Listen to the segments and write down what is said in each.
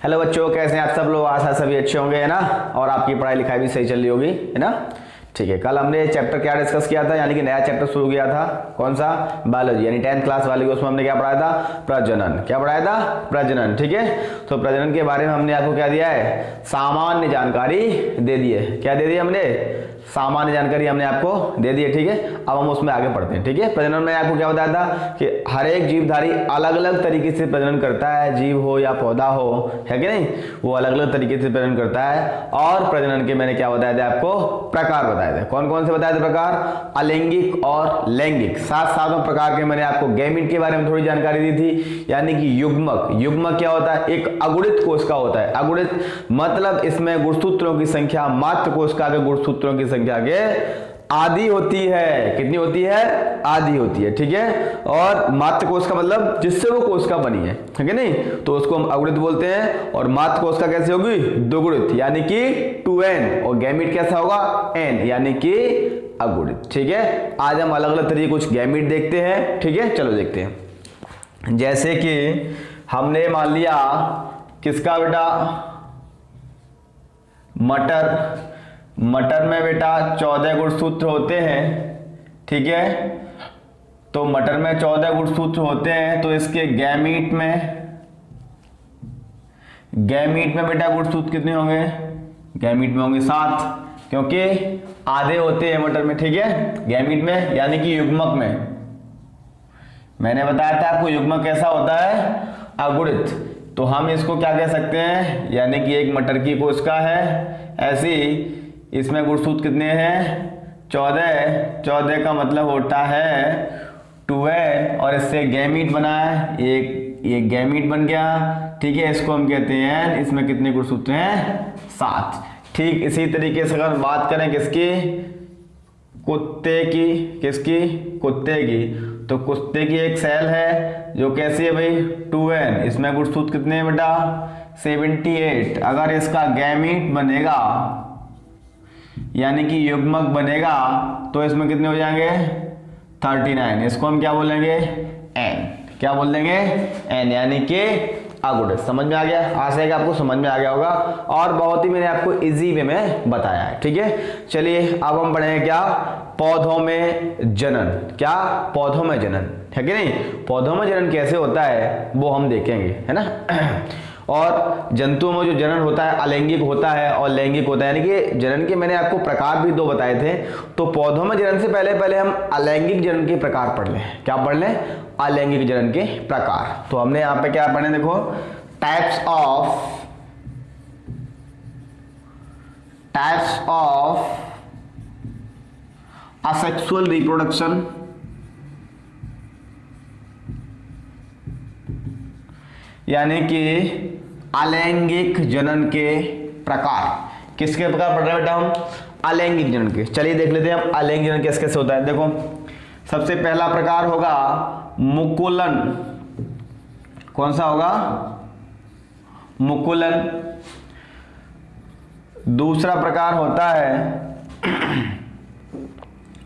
Hello बच्चों, कैसे हैं आप सब लोग? आशा सभी अच्छे होंगे, है ना। और आपकी पढ़ाई लिखाई भी सही चल रही होगी, है ना। ठीक है, कल हमने चैप्टर क्या डिस्कस किया था, यानी कि नया चैप्टर शुरू किया था। कौन सा? बायोलॉजी, यानी 10th क्लास वाली। उसमें हमने क्या पढ़ाया था? प्रजनन। क्या पढ़ाया था? प्रजनन। ठीक है, तो प्रजनन के बारे में हमने आपको क्या दिया है? सामान्य जानकारी दे दी है। क्या दे दी हमने? सामान्य जानकारी हमने आपको दे दी है। ठीक है, अब हम उसमें आगे बढ़ते हैं। ठीक है, प्रजनन में आपको क्या बताया था कि हर एक जीवधारी अलग अलग तरीके से प्रजनन करता है, जीव हो या पौधा हो, है कि नहीं, वो अलग अलग तरीके से प्रजनन करता है। और प्रजनन के मैंने क्या बताया था आपको? प्रकार बताए थे। कौन कौन से बताए थे प्रकार? अलैंगिक और लैंगिक। सात सातों प्रकार के मैंने आपको गैमीट के बारे में थोड़ी जानकारी दी थी, यानी कि युग्मक। युग्मक क्या होता है? एक अगुणित कोशिका होता है। अगुणित मतलब इसमें गुणसूत्रों की संख्या मात्र कोशिका के गुणसूत्रों की संख्या के आधी होती है। कितनी होती है? आधी होती है। ठीक है, और मात्र कोशिका मतलब जिससे वो कोशिका बनी है कि नहीं, तो उसको हम अगुणित बोलते हैं। और मात्र कोशिका कैसे होगी? दोगुणित, यानी कि 2n। और गैमीट कैसा होगा? n, यानी कि अगुणित। ठीक है, आज हम अलग अलग तरीके कुछ गैमीट देखते हैं। ठीक है, चलो देखते हैं। जैसे कि हमने मान लिया किसका बेटा? मटर। मटर में बेटा 14 गुणसूत्र होते हैं। ठीक है, तो मटर में 14 गुणसूत्र होते हैं, तो इसके गैमीट में बेटा गुणसूत्र कितने होंगे? गैमीट में होंगे 7, क्योंकि आधे होते हैं मटर में। ठीक है, गैमीट में, यानी कि युग्मक में। मैंने बताया था आपको युग्मक कैसा होता है? अगुणित। तो हम इसको क्या कह सकते हैं? यानी कि एक मटर की कोशिका है, ऐसी इसमें गुणसूत्र कितने हैं? 14। 14 का मतलब होता है 2n, और इससे गैमीट बना है, एक गैमीट बन गया। ठीक है, इसको हम कहते हैं, इसमें कितने गुणसूत्र हैं? 7। ठीक इसी तरीके से अगर बात करें किसकी? कुत्ते की। किसकी? कुत्ते की। तो कुत्ते की एक सेल है जो कैसी है भाई? 2n। इसमें गुणसूत्र कितने हैं बेटा? 78। अगर इसका गैमीट बनेगा, यानी कि युग्मक बनेगा, तो इसमें कितने हो जाएंगे? 39। इसको हम क्या बोलेंगे? n। क्या बोल देंगे? n, यानी कि अगुणित। समझ में आ गया? आशा है कि आपको समझ में आ गया होगा, और बहुत ही मैंने आपको इजी वे में बताया है। ठीक है, चलिए अब हम पढ़ेंगे क्या? पौधों में जनन। क्या? पौधों में जनन, है कि नहीं। पौधों में जनन कैसे होता है वो हम देखेंगे, है ना। और जंतुओं में जो जनन होता है अलैंगिक होता है और लैंगिक होता है, यानी कि जनन के मैंने आपको प्रकार भी 2 बताए थे। तो पौधों में जनन से पहले हम अलैंगिक जनन के प्रकार पढ़ लें। क्या पढ़ लें? अलैंगिक जनन के प्रकार। तो हमने यहाँ पे क्या पढ़े? देखो, टाइप्स ऑफ असेक्सुअल रिप्रोडक्शन, यानी कि अलैंगिक जनन के प्रकार। किसके प्रकार पढ़ रहे हैं बेटा हम? अलैंगिक जनन के। चलिए देख लेते हैं हम अलैंगिक जनन कैसे कैसे होता है। देखो, सबसे पहला प्रकार होगा मुकुलन। कौन सा होगा? मुकुलन। दूसरा प्रकार होता है,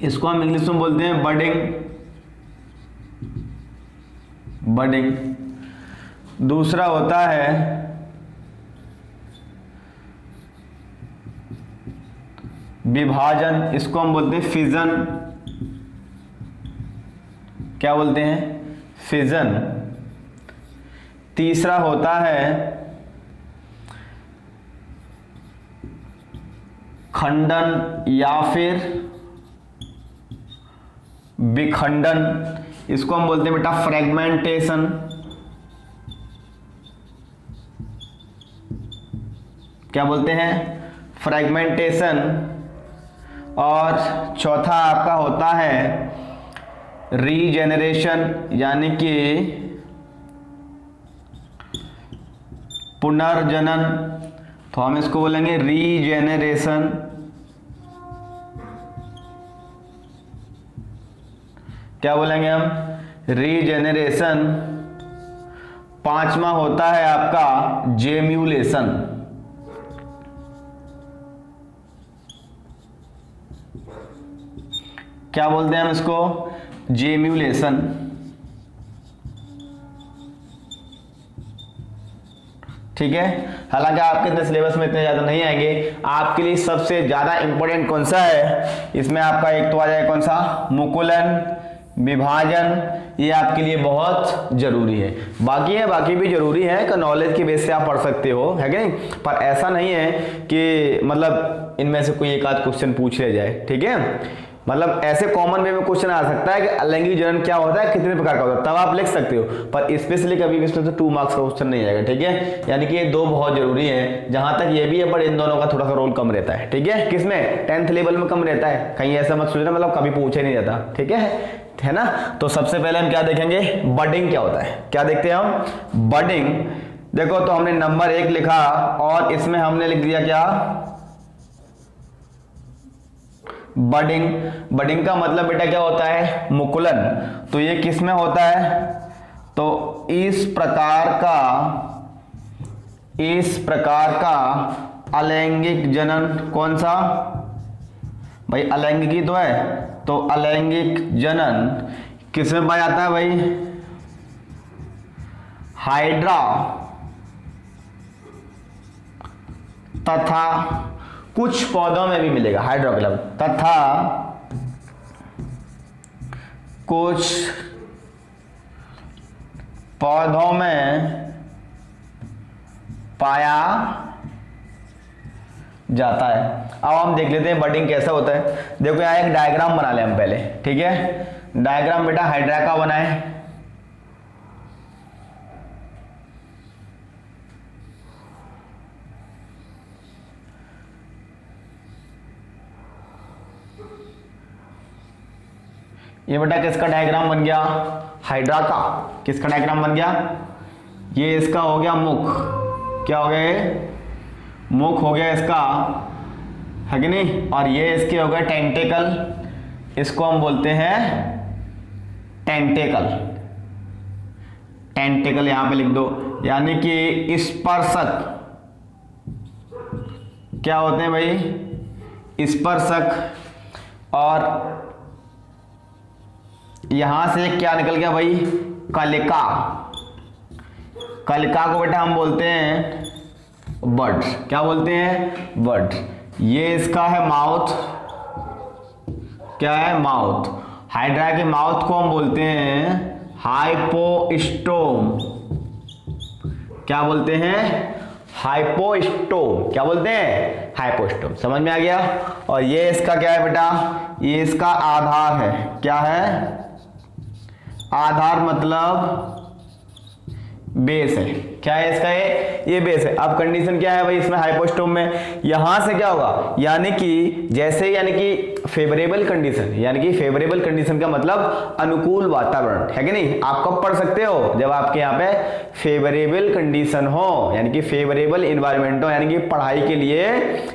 इसको हम इंग्लिश में बोलते हैं बडिंग। दूसरा होता है विभाजन, इसको हम बोलते हैं फिजन। क्या बोलते हैं? फिजन। तीसरा होता है खंडन या फिर विखंडन, इसको हम बोलते हैं बेटा फ्रेगमेंटेशन। क्या बोलते हैं? फ्रेगमेंटेशन। और चौथा आपका होता है रीजेनरेशन, यानी कि पुनर्जनन। तो हम इसको बोलेंगे रीजेनरेशन। क्या बोलेंगे हम? रीजेनरेशन। पांचवा होता है आपका जेम्यूलेशन। क्या बोलते हैं हम इसको? जेम्यूलेशन। ठीक है। हालांकि आपके इतने सिलेबस में इतने ज्यादा नहीं आएंगे, आपके लिए सबसे ज्यादा इंपॉर्टेंट कौन सा है इसमें आपका एक तो आ जाएगा कौन सा, मुकुलन, विभाजन, ये आपके लिए बहुत जरूरी है। बाकी भी जरूरी है कि नॉलेज की बेस से आप पढ़ सकते हो, है कि नहीं, पर ऐसा नहीं है कि मतलब इनमें से कोई एक आध क्वेश्चन पूछ ले जाए, ठीक है। मतलब ऐसे कॉमन वे में क्वेश्चन आ सकता है कि अलैंगिक जनन क्या होता है, कितने प्रकार का होता है, तब आप लिख सकते हो, पर स्पेशली कभी भी इसमें से 2 मार्क्स का क्वेश्चन नहीं आएगा, ठीक है। यानी कि ये 2 बहुत जरूरी है, जहां तक ये भी है, पर इन दोनों का थोड़ा सा रोल कम रहता है, ठीक है। किसमें, 10th लेवल में कम रहता है, कहीं ऐसा मत सोचना मतलब कभी पूछे नहीं जाता, ठीक है ना। तो सबसे पहले हम क्या देखेंगे, बडिंग क्या होता है, क्या देखते हैं हम, बडिंग। देखो तो हमने नंबर 1 लिखा और इसमें हमने लिख दिया क्या, बडिंग। बडिंग का मतलब बेटा क्या होता है, मुकुलन। तो ये किस में होता है, तो इस प्रकार का अलैंगिक जनन, कौन सा भाई, अलैंगिक ही तो है, तो अलैंगिक जनन किस में पाया जाता है भाई, हाइड्रा तथा कुछ पौधों में भी मिलेगा, हाइड्रा के तथा कुछ पौधों में पाया जाता है। अब हम देख लेते हैं बडिंग कैसा होता है। देखो यहाँ एक डायग्राम बना ले हम पहले, ठीक है। डायग्राम बेटा हाइड्रा का बनाए, ये बेटा किसका डायग्राम बन गया, हाइड्रा का। किसका डायग्राम बन गया, ये इसका हो गया मुख, क्या हो गया, मुख हो गया इसका, है कि नहीं, और ये इसके हो गए टेंटेकल, इसको हम बोलते हैं टेंटेकल। टेंटेकल यहां पे लिख दो, यानी कि स्पर्शक क्या होते हैं भाई, स्पर्शक। और यहां से क्या निकल गया भाई, कलिका। कलिका को बेटा हम बोलते हैं बड, क्या बोलते हैं, बड। ये इसका है माउथ, क्या है, माउथ। हाइड्रा के माउथ को हम बोलते हैं हाइपोस्टोम, क्या बोलते हैं, हाइपोस्टोम, क्या बोलते हैं, हाइपोस्टोम। समझ में आ गया। और ये इसका क्या है बेटा, ये इसका आधार है, क्या है, आधार मतलब बेस है, क्या है इसका, ये बेस है। अब कंडीशन क्या है भाई इसमें, हाइपोस्टोम में यहां से क्या होगा, यानी कि जैसे, यानी कि फेवरेबल कंडीशन, यानी कि फेवरेबल कंडीशन का मतलब अनुकूल वातावरण, है कि नहीं। आप कब पढ़ सकते हो, जब आपके यहाँ पे फेवरेबल कंडीशन हो, यानी कि फेवरेबल इन्वायरमेंट हो, यानी कि पढ़ाई के लिए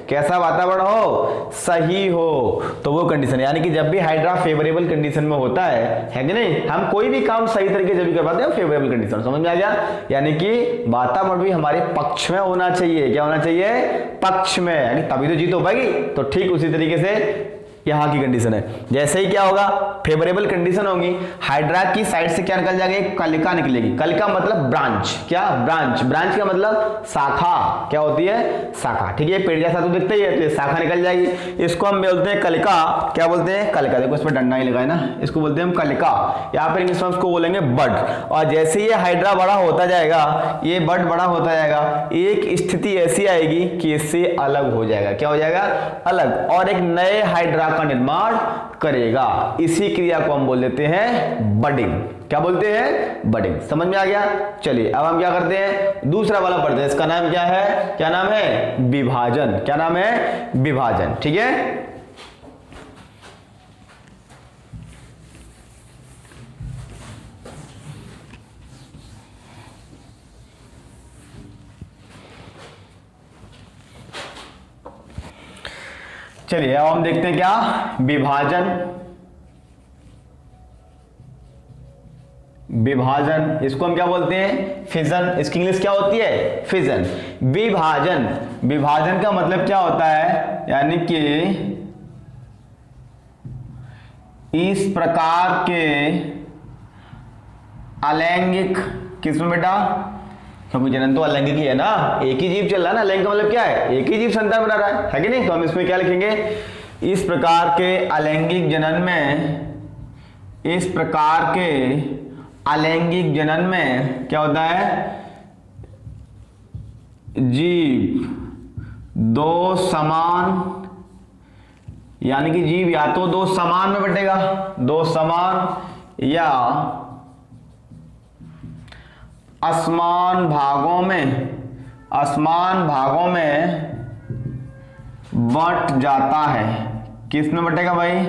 कैसा वातावरण हो, सही हो, तो वो कंडीशन। यानी कि जब भी हाइड्रा फेवरेबल कंडीशन में होता है कि नहीं, हम कोई भी काम सही तरीके से भी कर पाते हैं फेवरेबल कंडीशन। समझ में आ गया। यानी कि वातावरण भी हमारे पक्ष में होना चाहिए, क्या होना चाहिए, पक्ष में, यानी तभी तो जीत हो पाएगी। तो ठीक उसी तरीके से यहाँ की कंडीशन है, जैसे ही क्या होगा, फेवरेबल कंडीशन होगी, हाइड्रा की साइड से क्या निकल जाएगी, कलिका निकलेगी। कलिका मतलब ब्रांच, क्या, ब्रांच। ब्रांच का मतलब शाखा, क्या होती है, शाखा, ठीक है। पेड़ जैसा तो दिखता ही है, तो ये शाखा निकल जाएगी, इसको हम बोलते हैं कलिका, क्या बोलते हैं, कलिका। देखो इसमें डंडा ही लगा है ना, इसको बोलते हैं हम कलिका, यहाँ पर इंग्लिश में उसको बोलेंगे बड। और जैसे ये हाइड्रा बड़ा होता जाएगा, ये बड बड़ा होता जाएगा, एक स्थिति ऐसी आएगी कि इससे अलग हो जाएगा, क्या हो जाएगा, अलग, और एक नए हाइड्रा का निर्माण करेगा। इसी क्रिया को हम बोल देते हैं बडिंग, क्या बोलते हैं, बडिंग। समझ में आ गया। चलिए अब हम क्या करते हैं, दूसरा वाला पढ़ते हैं। इसका नाम क्या है, क्या नाम है, विभाजन। क्या नाम है, विभाजन, ठीक है। चलिए अब हम देखते हैं क्या, विभाजन। विभाजन, इसको हम क्या बोलते हैं, फिजन। इसकी इंग्लिश क्या होती है, फिजन। विभाजन, विभाजन का मतलब क्या होता है, यानी कि इस प्रकार के अलैंगिक, किसमें बेटा, क्योंकि जनन तो अलैंगिक ही है ना, एक ही जीव चल रहा है ना, अलैंगिक का मतलब क्या है, एक ही जीव संतान बना रहा है कि नहीं। तो हम इसमें क्या लिखेंगे, इस प्रकार के अलैंगिक जनन में, इस प्रकार के अलैंगिक जनन में क्या होता है, जीव दो समान, यानी कि जीव या तो दो समान में बटेगा, दो समान या असमान भागों में, असमान भागों में बट जाता है। किस में बटेगा भाई,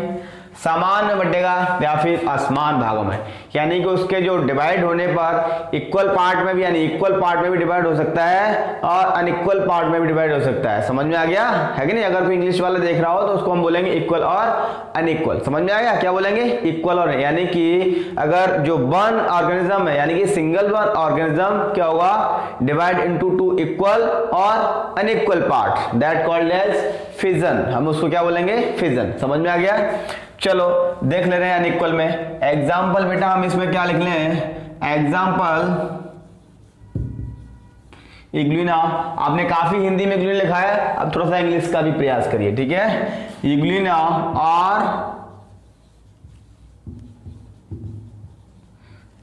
समान में बटेगा या फिर असमान भागों में, यानी कि उसके जो डिवाइड होने पर इक्वल पार्ट में भी, यानी इक्वल पार्ट में भी डिवाइड हो सकता है और अनइक्वल पार्ट में भी डिवाइड हो सकता है। समझ में आ गया है कि नहीं। अगर कोई इंग्लिश वाला देख रहा हो तो उसको हम बोलेंगे इक्वल और अनइक्वल। समझ में आ गया, क्या बोलेंगे, इक्वल और, यानी कि अगर जो वन ऑर्गेनिज्म है, यानी कि सिंगल वन ऑर्गेनिज्म क्या होगा, डिवाइड इनटू टू इक्वल और unequal part, that called as fission. हम उसको क्या बोलेंगे, फिजन। समझ में आ गया। चलो देख ले रहे हैं अनइक्वल में एग्जाम्पल। बेटा हम इसमें क्या लिख लें, एग्जाम्पल इग्लुइना। आपने काफी हिंदी में इग्लुइना लिखा है, अब थोड़ा सा इंग्लिश का भी प्रयास करिए, ठीक है। इग्लुइना और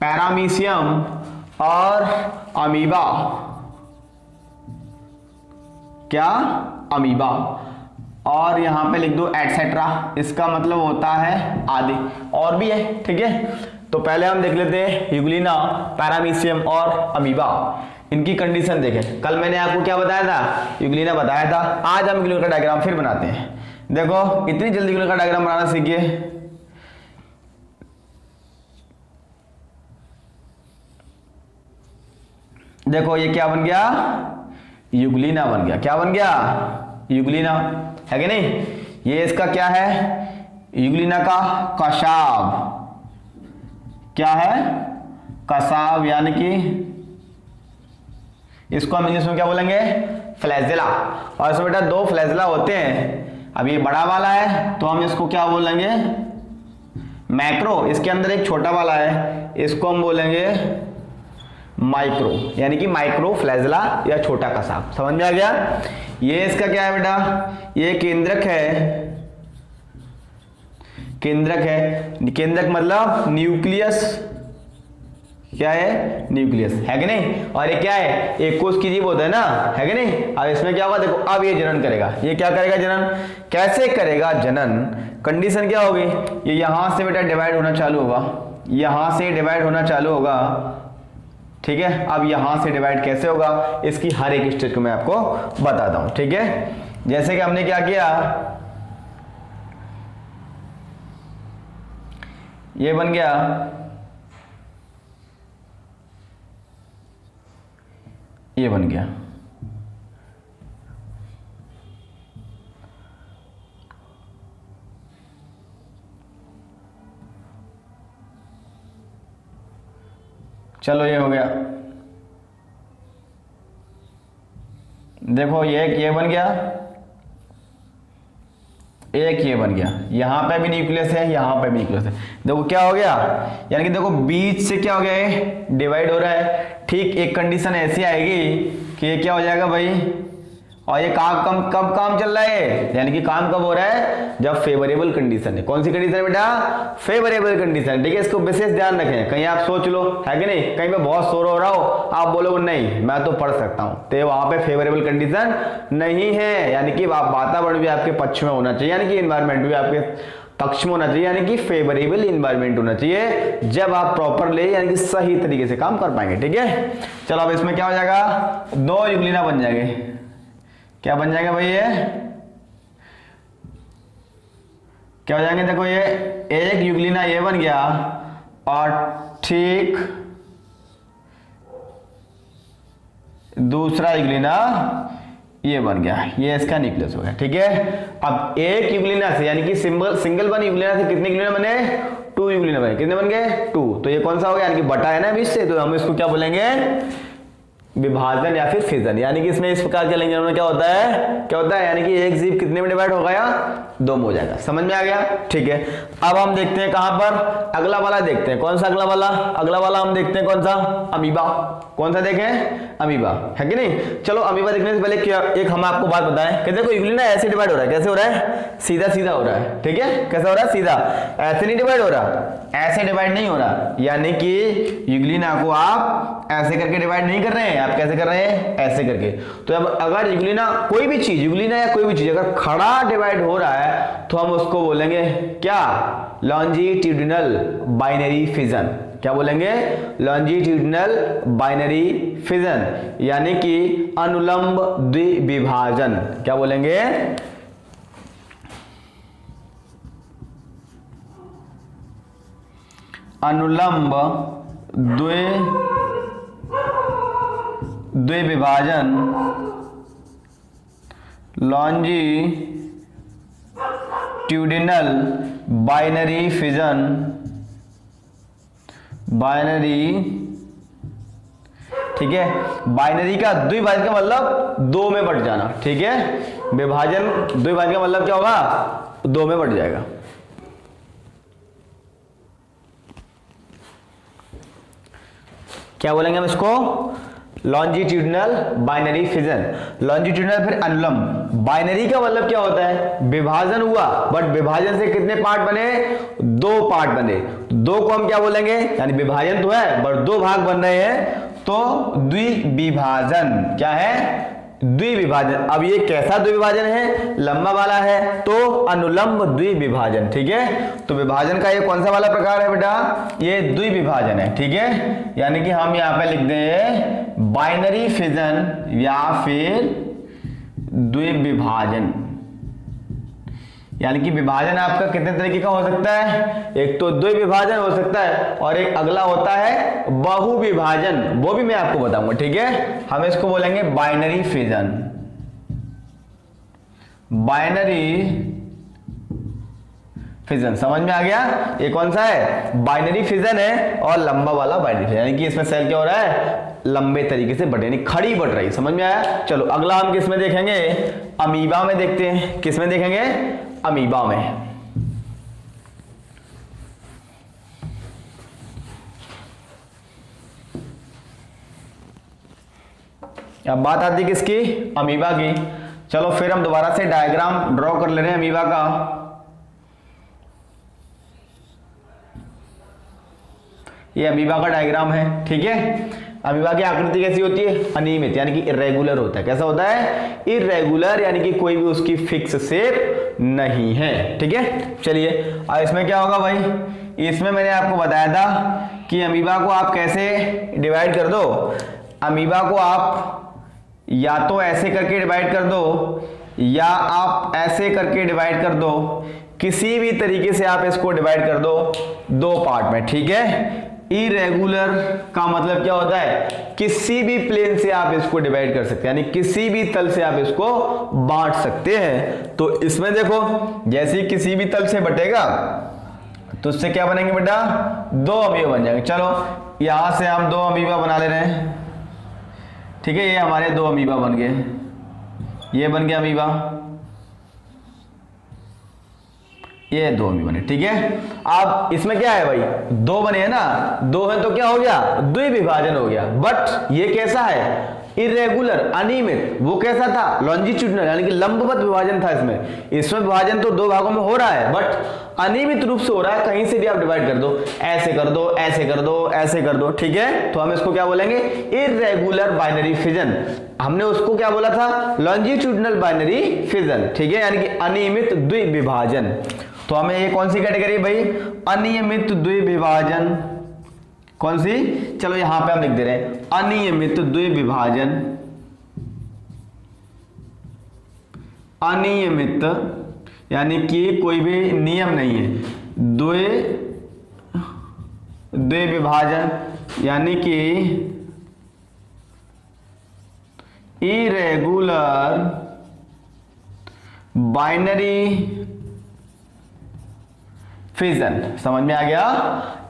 पैरामीशियम और अमीबा, क्या, अमीबा, और यहां पे लिख दो एटसेट्रा, इसका मतलब होता है आदि, और भी है, ठीक है। तो पहले हम देख लेते हैं यूग्लिना, पैरामीशियम और अमीबा, इनकी कंडीशन देखें। कल मैंने आपको क्या बताया था, यूग्लिना बताया था। आज हम यूग्लिना का डायग्राम फिर बनाते हैं। देखो इतनी जल्दी यूग्लिना का डायग्राम बनाना सीखिए। देखो ये क्या बन गया, यूग्लिना बन गया। क्या बन गया, यूग्लिना, है कि नहीं। ये इसका क्या है, यूग्लिना का कशाव, क्या है, कसाव, यानी कि इसको हम इंग्लिश में क्या बोलेंगे, फ्लैजेला। और इसमें बेटा दो फ्लैजेला होते हैं। अब ये बड़ा वाला है तो हम इसको क्या बोलेंगे, मैक्रो। इसके अंदर एक छोटा वाला है, इसको हम बोलेंगे माइक्रो, यानी कि माइक्रो फ्लैजेला या छोटा कसाव। समझ में आ गया। ये इसका क्या है बेटा, ये केंद्रक है, केंद्रक है। केंद्रक मतलब न्यूक्लियस, क्या है, न्यूक्लियस, है कि नहीं। और ये क्या है, एक कोश की जीव होता है ना, है कि नहीं। अब इसमें क्या होगा, देखो अब ये जनन करेगा। ये क्या करेगा, जनन कैसे करेगा, जनन कंडीशन क्या होगी, ये यहां से बेटा डिवाइड होना चालू होगा, यहां से डिवाइड होना चालू होगा, ठीक है। अब यहां से डिवाइड कैसे होगा, इसकी हर एक स्टेज को मैं आपको बताता हूं, ठीक है। जैसे कि हमने क्या किया, ये बन गया, ये बन गया, चलो ये हो गया। देखो ये बन गया, एक ये बन गया, यहां पे भी न्यूक्लियस है, यहां पे भी न्यूक्लियस है। देखो क्या हो गया, यानी कि देखो बीच से क्या हो गया, है डिवाइड हो रहा है। ठीक एक कंडीशन ऐसी आएगी कि ये क्या हो जाएगा भाई, और ये कब काम चल रहा है, यानी कि काम कब हो रहा है, जब फेवरेबल कंडीशन है। कौन सी कंडीशन है बेटा, फेवरेबल कंडीशन, ठीक है। इसको विशेष ध्यान रखें, कहीं आप सोच लो, है कि नहीं, कहीं पे बहुत शोर हो रहा हो, आप बोलोगे नहीं मैं तो पढ़ सकता हूं, तो वहां पे फेवरेबल कंडीशन नहीं है, यानी कि वातावरण भी आपके पक्ष में होना चाहिए, यानी कि एनवायरमेंट भी आपके पक्ष में होना चाहिए, यानी कि फेवरेबल इन्वायरमेंट होना चाहिए, जब आप प्रॉपरली यानी कि सही तरीके से काम कर पाएंगे, ठीक है। चलो अब इसमें क्या हो जाएगा, दो यूग्लिना बन जाएंगे। क्या बन जाएगा भाई, ये क्या हो जाएंगे, देखो ये एक यूग्लिना ये बन गया, और ठीक दूसरा यूग्लिना ये बन गया, ये इसका न्यूक्लियस हो गया, ठीक है। अब एक यूग्लिना से, यानी कि सिंगल वन यूग्लिना से कितने यूग्लिना बने, टू यूग्लिना बने। कितने बन गए, टू। तो ये कौन सा हो गया, यानी कि बटा है ना बीच से, तो हम इसको क्या बोलेंगे, विभाजन या फिर फिजन, यानी कि इसमें इस प्रकार के लिंग में क्या होता है, यानी कि एक जीव कितने में डिवाइड हो गया, 2 में हो जाएगा। समझ में आ गया? ठीक है, अब हम देखते हैं कहां पर, अगला वाला देखते हैं। कौन सा अगला वाला हम देखते हैं, कौन सा, अमीबा। कौन सा देखें, अमीबा, है कि नहीं? चलो अमीबा देखने से पहले क्या एक हम आपको बात बताएं कि देखो यूग्लिना ऐसे डिवाइड हो रहा है, कैसे हो रहा है, सीधा सीधा हो रहा है, ठीक है, कैसा हो रहा है, सीधा, ऐसे नहीं डिवाइड हो रहा, ऐसे डिवाइड नहीं हो रहा, यानी कि यूग्लिना को आप ऐसे करके डिवाइड नहीं कर रहे हैं, आप कैसे कर रहे हैं, ऐसे करके। तो अब अगर यूग्लिना कोई भी चीज, यूग्लिना या कोई भी चीज अगर खड़ा डिवाइड हो रहा है तो हम उसको बोलेंगे क्या, लॉन्जिट्यूडिनल बाइनरी फिजन। क्या बोलेंगे, लॉन्जिट्यूडिनल बाइनरी फिजन, यानी कि अनुलंब द्विविभाजन। क्या बोलेंगे, अनुलंब द्विविभाजन, लॉन्जिट्यूडिनल बाइनरी फिजन, बाइनरी, ठीक है, बाइनरी का द्विभाजन का मतलब 2 में बट जाना, ठीक है, विभाजन द्विभाजन का मतलब क्या होगा, 2 में बट जाएगा। क्या बोलेंगे हम इसको, लॉन्जिट्यूडिनल बाइनरी फिजन। लॉन्जिट्यूडिनल फिर अनुलंब, बाइनरी का मतलब क्या होता है, विभाजन हुआ बट विभाजन से कितने पार्ट बने, 2 पार्ट बने, 2 को हम क्या बोलेंगे, यानी विभाजन तो है बट 2 भाग बन रहे हैं, तो द्विविभाजन। क्या है, द्विविभाजन। अब ये कैसा द्विविभाजन है, लंबा वाला है तो अनुलंब द्विविभाजन, ठीक है। तो विभाजन का ये कौन सा वाला प्रकार है बेटा, ये द्विविभाजन है, ठीक है। यानी कि हम यहाँ पे लिख दें बाइनरी फिजन या फिर द्विविभाजन, यानी कि विभाजन आपका कितने तरीके का हो सकता है, एक तो द्विविभाजन हो सकता है और एक अगला होता है बहुविभाजन, वो भी मैं आपको बताऊंगा, ठीक है। हम इसको बोलेंगे बाइनरी फिजन, बाइनरी फिजन। समझ में आ गया, ये कौन सा है, बाइनरी फिजन है और लंबा वाला बाइनरी फिजन, यानी कि इसमें सेल क्या हो रहा है, लंबे तरीके से बटे, यानी खड़ी बढ़ रही। समझ में आया। चलो अगला हम किस में देखेंगे, अमीबा में देखते हैं। किस में देखेंगे, अमीबा में। अब बात आती है किसकी, अमीबा की। चलो फिर हम दोबारा से डायग्राम ड्रॉ कर ले रहे हैं अमीबा का। ये अमीबा का डायग्राम है, ठीक है। अमीबा की आकृति कैसी होती है, अनियमित, यानी कि इरेगुलर होता है। कैसा होता है, इरेगुलर, यानी कि कोई भी उसकी फिक्स शेप नहीं है, ठीक है। चलिए अब इसमें क्या होगा भाई, इसमें मैंने आपको बताया था कि अमीबा को आप कैसे डिवाइड कर दो, अमीबा को आप या तो ऐसे करके डिवाइड कर दो या आप ऐसे करके डिवाइड कर दो, किसी भी तरीके से आप इसको डिवाइड कर दो 2 पार्ट में, ठीक है। इरेगुलर का मतलब क्या होता है, किसी भी प्लेन से आप इसको डिवाइड कर सकते हैं, यानी किसी भी तल से आप इसको बांट सकते हैं। तो इसमें देखो जैसे ही किसी भी तल से बटेगा तो उससे क्या बनेंगे बेटा, 2 अमीबा बन जाएंगे। चलो यहां से हम 2 अमीबा बना ले रहे हैं, ठीक है। ये हमारे 2 अमीबा बन गए, ये बन गया अमीबा, ये 2 अमीबा बने, ठीक है। अब इसमें क्या है भाई, 2 बने हैं ना, 2 है तो क्या हो गया, द्विविभाजन हो गया। बट ये कैसा है, इरेगुलर, अनियमित। वो कैसा था, लॉन्जिट्यूडिनल, यानी कि लंबवत विभाजन था। इसमें विभाजन तो 2 भागों में हो रहा है बट अनियमित रूप से हो रहा है, कहीं से भी आप डिवाइड कर दो, ऐसे कर दो, ऐसे कर दो, ऐसे कर दो, ठीक है। तो हम इसको क्या बोलेंगे, इरेगुलर बाइनरी फिजन। हमने उसको क्या बोला था, लॉन्जिट्यूडिनल बाइनरी फिजन, ठीक है, यानी कि अनियमित द्विविभाजन। तो हमें ये कौन सी कैटेगरी भाई, अनियमित द्विविभाजन। कौन सी, चलो यहां पे हम लिख दे रहे हैं अनियमित द्विविभाजन। अनियमित यानी कि कोई भी नियम नहीं है, द्विविभाजन यानी कि इरेगुलर बाइनरी फिजन। समझ में आ गया,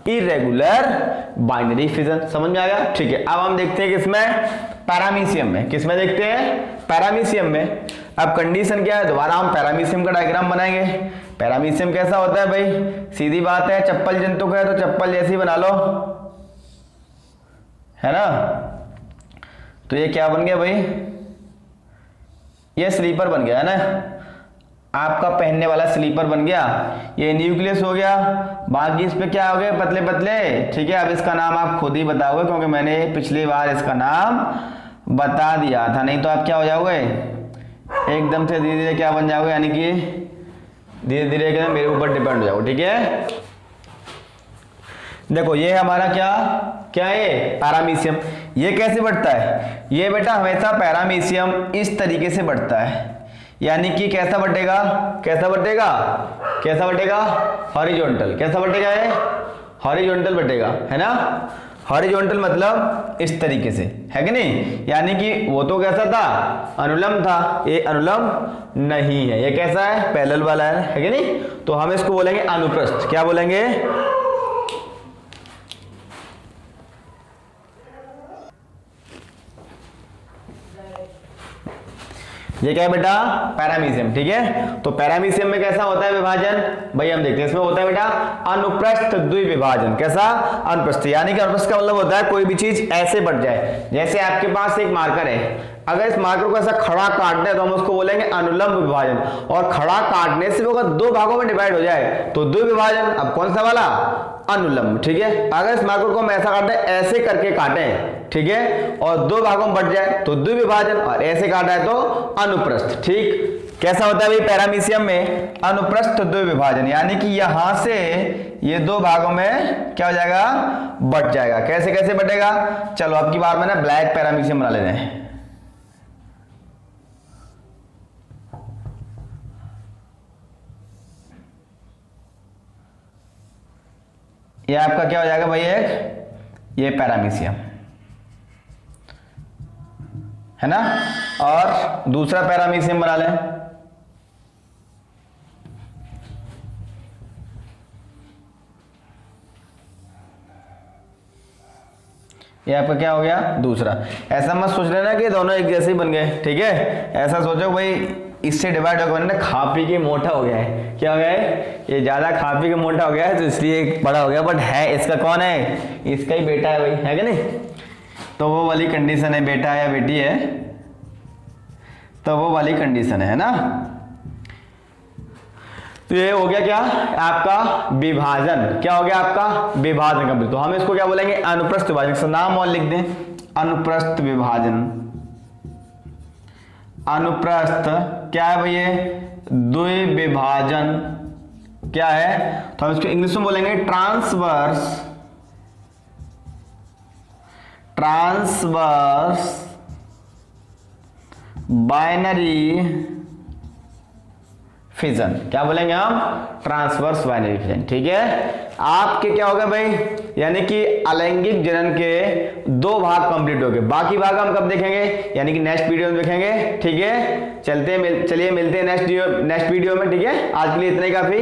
इरेगुलर बाइनरी फिजन, समझ में आ गया, ठीक है। अब हम देखते हैं कि इसमें पैरामीशियम में। किस में देखते हैं? पैरामीशियम में। अब कंडीशन क्या है, दोबारा हम पैरामीशियम का डायग्राम बनाएंगे। पैरामीशियम कैसा होता है भाई? सीधी बात है, चप्पल जंतु है तो चप्पल जैसी बना लो, है ना। तो ये क्या बन गया भाई? ये स्लीपर बन गया, है ना, आपका पहनने वाला स्लीपर बन गया। ये न्यूक्लियस हो गया, बाकी इस पे क्या हो गए? पतले पतले। ठीक है, अब इसका नाम आप खुद ही बताओगे क्योंकि मैंने पिछली बार इसका नाम बता दिया था, नहीं तो आप क्या हो जाओगे? एकदम से धीरे धीरे क्या बन जाओगे, यानी कि धीरे धीरे मेरे ऊपर डिपेंड हो जाओगे। ठीक है, देखो ये हमारा क्या क्या है? पैरामीशियम। ये कैसे बढ़ता है? ये बेटा हमेशा पैरामीशियम इस तरीके से बढ़ता है, यानी कि कैसा बढ़ेगा? कैसा बढ़ेगा? कैसा बढ़ेगा? हॉरिजॉन्टल। कैसा बढ़ेगा? ये हॉरिजॉन्टल बढ़ेगा, है ना। हॉरिजॉन्टल मतलब इस तरीके से, है कि नहीं। यानी कि वो तो कैसा था? अनुलंब था, ये अनुलंब नहीं है। ये कैसा है? पैरेलल वाला है कि नहीं। तो हम इसको बोलेंगे अनुप्रस्थ। क्या बोलेंगे? ये क्या है बेटा? पैरामीशियम। ठीक है, तो पैरामीशियम में कैसा होता है विभाजन? भाई हम देखते हैं, इसमें होता है बेटा अनुप्रस्थ द्विविभाजन। कैसा? अनुप्रस्थ। यानी कि अनुप्रस्थ का मतलब होता है कोई भी चीज ऐसे बढ़ जाए। जैसे आपके पास एक मार्कर है, अगर इस मार्कर को ऐसा खड़ा काटना है तो हम उसको बोलेंगे अनुलंब विभाजन, और खड़ा काटने से वो अगर दो भागों में डिवाइड हो जाए तो द्विविभाजन। अब कौन सा वाला? अनुलंब। ठीक है, अगर इस मार्कर को हम ऐसा काटें, ऐसे करके काटें, ठीक है, और दो भागों में बढ़ जाए तो द्विविभाजन, और ऐसे काटा है तो अनुप्रस्थ। ठीक, कैसा होता है भाई पैरामीशियम में? अनुप्रस्थ द्विविभाजन, यानी कि यहां से ये दो भागों में क्या हो जाएगा? बढ़ जाएगा। कैसे कैसे बढ़ेगा? चलो अब की बार में ना ब्लैक पैरामीशियम बना लेते हैं। ये आपका क्या हो जाएगा भाई? एक ये पैरामीशियम, है ना, और दूसरा पैरामीशियम बना लें। ये आपका क्या हो गया? दूसरा। ऐसा मत सोच लेना कि दोनों एक जैसे ही बन गए। ठीक है, ऐसा सोचो भाई इससे डिवाइड होकर ना खा पी के मोटा हो गया है। क्या हो गया है? ये ज्यादा खा पी के मोटा हो गया है तो इसलिए बड़ा हो गया, बट है इसका कौन है? इसका ही बेटा है भाई, है कि नहीं। तो वो वाली कंडीशन है, बेटा या बेटी है तो वो वाली कंडीशन है ना। तो ये हो गया क्या? आपका विभाजन। क्या हो गया? आपका विभाजन कंप्लीट। तो हम इसको क्या बोलेंगे? अनुप्रस्थ विभाजन। इसका नाम और लिख दें, अनुप्रस्थ विभाजन। अनुप्रस्थ क्या है भैया? द्विविभाजन। क्या है? तो हम इसको इंग्लिश में बोलेंगे ट्रांसवर्स। Transverse binary fission. क्या बोलेंगे हम? Transverse binary fission. ठीक है, आपके क्या होगा भाई? यानी कि अलैंगिक जनन के दो भाग कंप्लीट हो गए। बाकी भाग हम कब देखेंगे? यानी कि नेक्स्ट वीडियो में देखेंगे। ठीक है, चलिए मिलते हैं नेक्स्ट वीडियो में। ठीक है, आज के लिए इतना ही काफी।